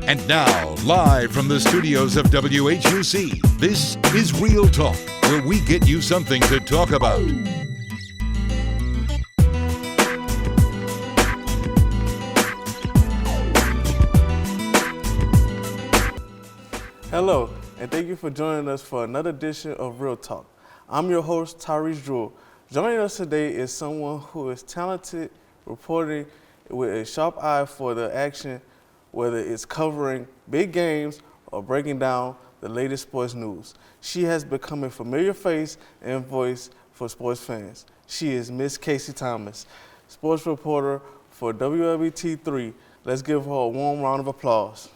And now, live from the studios of WHUC, this is Real Talk, where we get you something to talk about. Hello, and thank you for joining us for another edition of Real Talk. I'm your host, Tyrese Druel. Joining us today is someone who is talented, reporting with a sharp eye for the action, whether it's covering big games or breaking down the latest sports news. She has become a familiar face and voice for sports fans. She is Miss Kasie Thomas, sports reporter for WLBT 3. Let's give her a warm round of applause.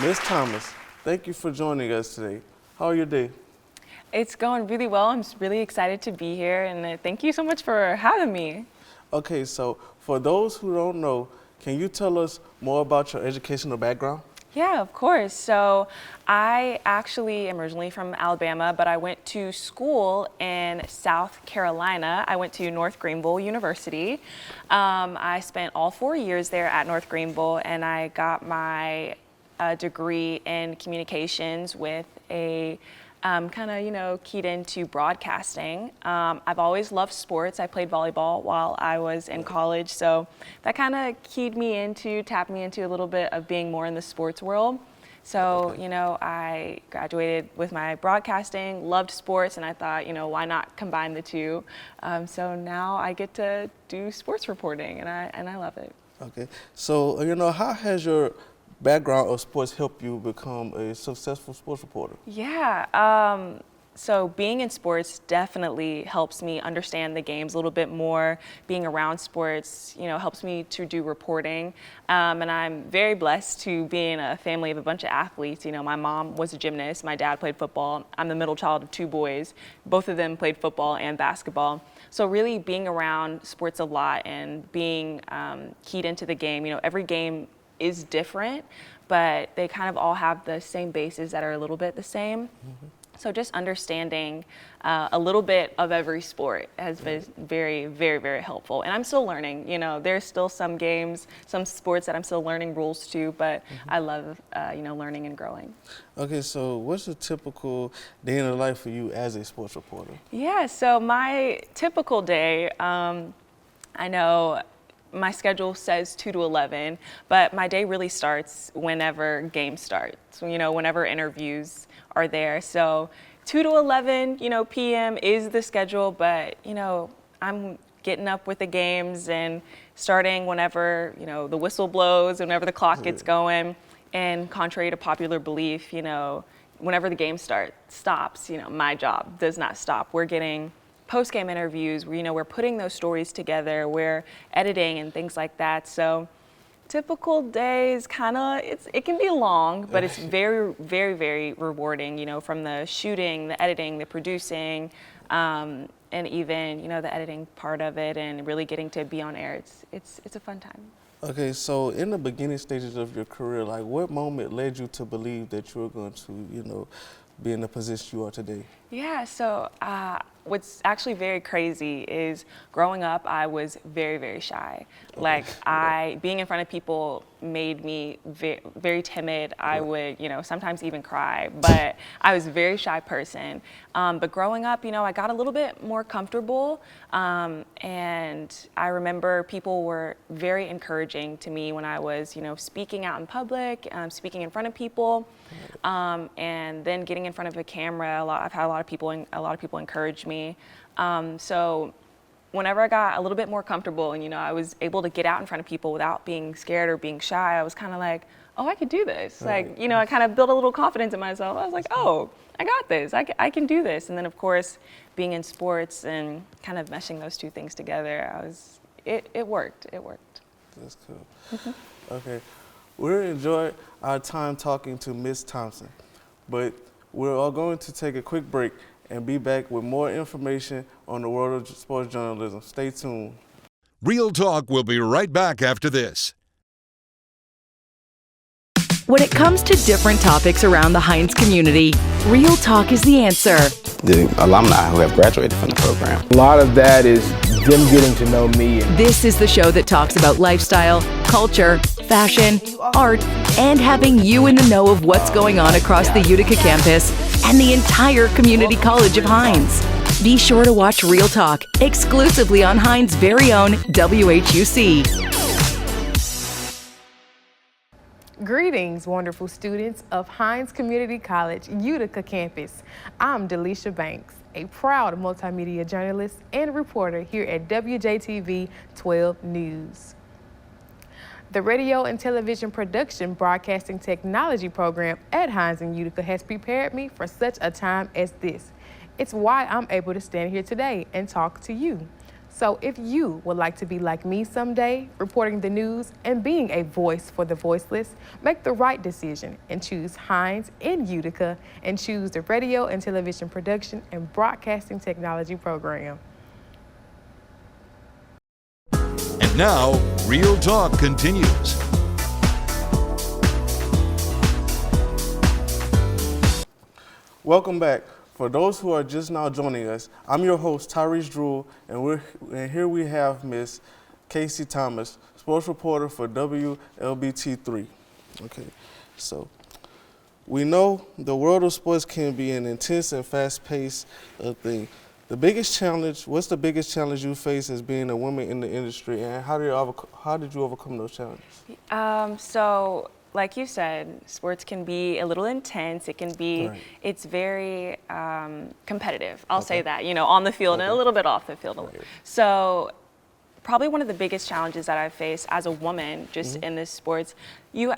Ms. Thomas, thank you for joining us today. How are your day? It's going really well. I'm really excited to be here, and thank you so much for having me. Okay, so for those who don't know, can you tell us more about your educational background? Yeah, of course. So I actually am originally from Alabama, but I went to school in South Carolina. I went to North Greenville University. I spent all 4 years there at North Greenville, and I got my degree in communications with a keyed into broadcasting. I've always loved sports. I played volleyball while I was in college, so that kind of tapped me into a little bit of being more in the sports world. So, I graduated with my broadcasting, loved sports, and I thought, why not combine the two? So now I get to do sports reporting, and I love it. Okay, so, how has your background of sports help you become a successful sports reporter? Yeah, so being in sports definitely helps me understand the games a little bit more. Being around sports, helps me to do reporting. And I'm very blessed to be in a family of a bunch of athletes. My mom was a gymnast, my dad played football. I'm the middle child of 2 boys. Both of them played football and basketball. So really being around sports a lot and being keyed into the game, every game is different, but they kind of all have the same bases that are a little bit the same. Mm-hmm. So just understanding a little bit of every sport has been very, very, very helpful. And I'm still learning, there's still some games, some sports that I'm still learning rules to, but I love, learning and growing. Okay, so what's a typical day in the life for you as a sports reporter? Yeah, so my typical day, I know my schedule says 2 to 11, but my day really starts whenever games start. So, whenever interviews are there. So 2 to 11, p.m. is the schedule, but, I'm getting up with the games and starting whenever, the whistle blows, whenever the clock gets going. And contrary to popular belief, whenever the game stops, my job does not stop. We're getting post-game interviews, we're putting those stories together, we're editing and things like that. So typical days it can be long, but it's very, very, very rewarding, from the shooting, the editing, the producing, and even, the editing part of it and really getting to be on air. It's a fun time. Okay, so in the beginning stages of your career, what moment led you to believe that you were going to, be in the position you are today? Yeah, so what's actually very crazy is growing up, I was very, very shy. Being in front of people made me very, very timid. I would, sometimes even cry, but I was a very shy person. But growing up, I got a little bit more comfortable. And I remember people were very encouraging to me when I was, speaking out in public, speaking in front of people, and then getting in front of a camera. I've had a lot of people encourage me. So whenever I got a little bit more comfortable and, I was able to get out in front of people without being scared or being shy, I was kind of like, oh, I could do this. Right. I kind of built a little confidence in myself. I was like, oh, I got this. I can do this. And then, of course, being in sports and kind of meshing those two things together, it worked. It worked. That's cool. Mm-hmm. Okay. We'll enjoy our time talking to Ms. Thompson, but we're all going to take a quick break and be back with more information on the world of sports journalism. Stay tuned. Real Talk will be right back after this. When it comes to different topics around the Hines community, Real Talk is the answer. The alumni who have graduated from the program. A lot of that is them getting to know me. This is the show that talks about lifestyle, culture, fashion, art, and having you in the know of what's going on across the Utica campus and the entire community college of Hinds. Be sure to watch Real Talk exclusively on Hinds' very own WHUC. Greetings, wonderful students of Hinds Community College, Utica campus. I'm Delisha Banks, a proud multimedia journalist and reporter here at WJTV 12 News. The Radio and Television Production Broadcasting Technology program at Hinds in Utica has prepared me for such a time as this. It's why I'm able to stand here today and talk to you. So if you would like to be like me someday, reporting the news and being a voice for the voiceless, make the right decision and choose Hinds in Utica and choose the Radio and Television Production and Broadcasting Technology program. And now, Real Talk continues. Welcome back. For those who are just now joining us, I'm your host, Tyrese Druel, and here we have Miss Kasie Thomas, sports reporter for WLBT3. Okay, so we know the world of sports can be an intense and fast-paced thing. What's the biggest challenge you face as being a woman in the industry, and how did you overcome those challenges? So, like you said, sports can be a little intense. It can be, Right. It's very competitive. I'll say that, on the field and a little bit off the field. Right. So probably one of the biggest challenges that I face as a woman just in this sports, in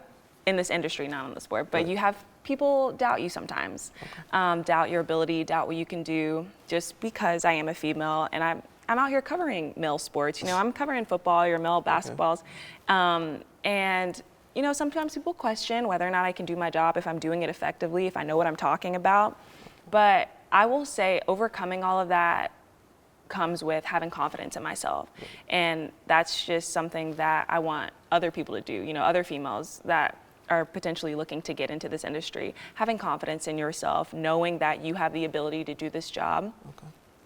this industry, not in the sport, but you have people doubt you sometimes, doubt your ability, doubt what you can do just because I am a female and I'm out here covering male sports. I'm covering football, your male basketballs. And sometimes people question whether or not I can do my job, if I'm doing it effectively, if I know what I'm talking about. But I will say overcoming all of that comes with having confidence in myself. And that's just something that I want other people to do, other females that are potentially looking to get into this industry. Having confidence in yourself, knowing that you have the ability to do this job.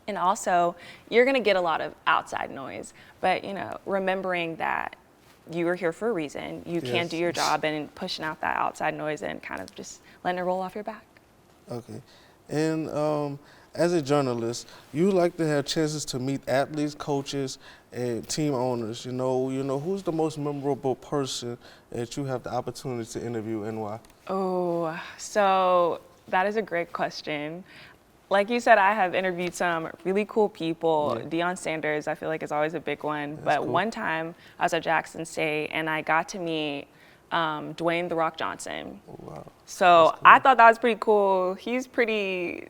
And also, you're gonna get a lot of outside noise, but remembering that you are here for a reason. You can do your job, and pushing out that outside noise and kind of just letting it roll off your back. Okay. And as a journalist, you like to have chances to meet athletes, coaches, and team owners. Who's the most memorable person that you have the opportunity to interview and why? Oh, so that is a great question. Like you said, I have interviewed some really cool people. Deion Sanders, I feel like, is always a big one. But cool. One time, I was at Jackson State, and I got to meet Dwayne "The Rock" Johnson. Oh, wow. So cool. I thought that was pretty cool. He's pretty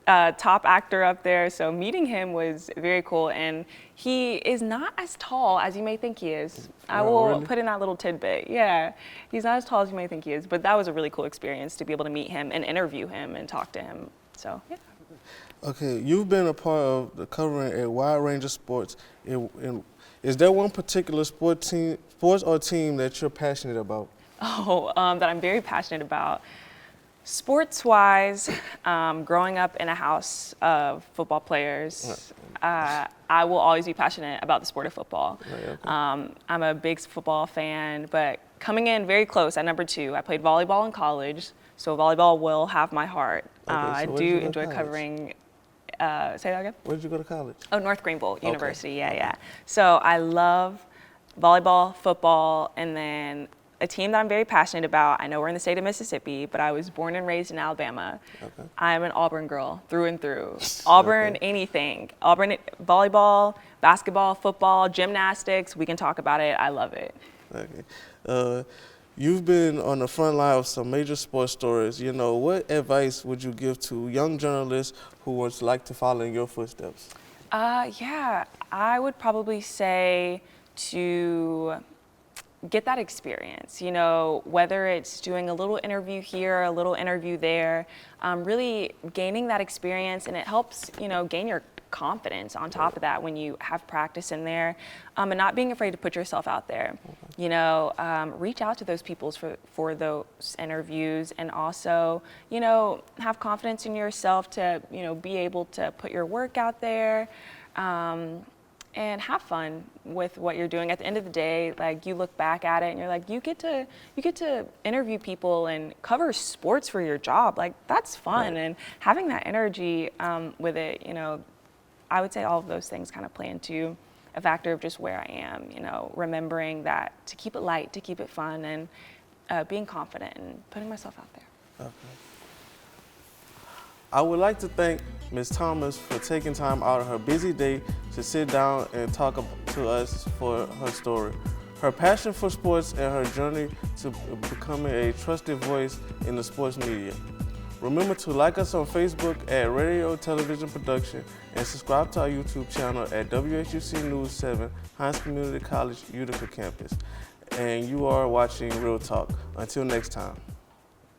top actor up there, so meeting him was very cool. And he is not as tall as you may think he is. I will put in that little tidbit. Yeah, he's not as tall as you may think he is. But that was a really cool experience to be able to meet him and interview him and talk to him. So, yeah. Okay, you've been a part of the covering a wide range of sports. Is there one particular sports or team that you're passionate about? That I'm very passionate about. Sports-wise, growing up in a house of football players, I will always be passionate about the sport of football. Right, okay. I'm a big football fan, but coming in very close at number 2, I played volleyball in college, so volleyball will have my heart. So I do enjoy covering. Say that again? Where did you go to college? Oh, North Greenville University. Yeah. So I love volleyball, football, and then a team that I'm very passionate about. I know we're in the state of Mississippi, but I was born and raised in Alabama. Okay. I'm an Auburn girl through and through. Auburn, anything. Auburn volleyball, basketball, football, gymnastics. We can talk about it. I love it. Okay. You've been on the front line of some major sports stories. What advice would you give to young journalists who would like to follow in your footsteps? Yeah, I would probably say to get that experience, whether it's doing a little interview here, a little interview there, really gaining that experience, and it helps, gain your confidence on top of that when you have practice in there, and not being afraid to put yourself out there. Reach out to those people for those interviews, and also, have confidence in yourself to, be able to put your work out there. and have fun with what you're doing. At the end of the day, like, you look back at it and you're like, you get to interview people and cover sports for your job. Like, that's fun. Right. And having that energy with it, you know, I would say all of those things kind of play into a factor of just where I am, you know, remembering that to keep it light, to keep it fun, and being confident and putting myself out there. Okay. I would like to thank Ms. Thomas for taking time out of her busy day to sit down and talk to us for her story, her passion for sports, and her journey to becoming a trusted voice in the sports media. Remember to like us on Facebook at Radio Television Production and subscribe to our YouTube channel at WHUC News 7, Hines Community College, Utica campus. And you are watching Real Talk. Until next time.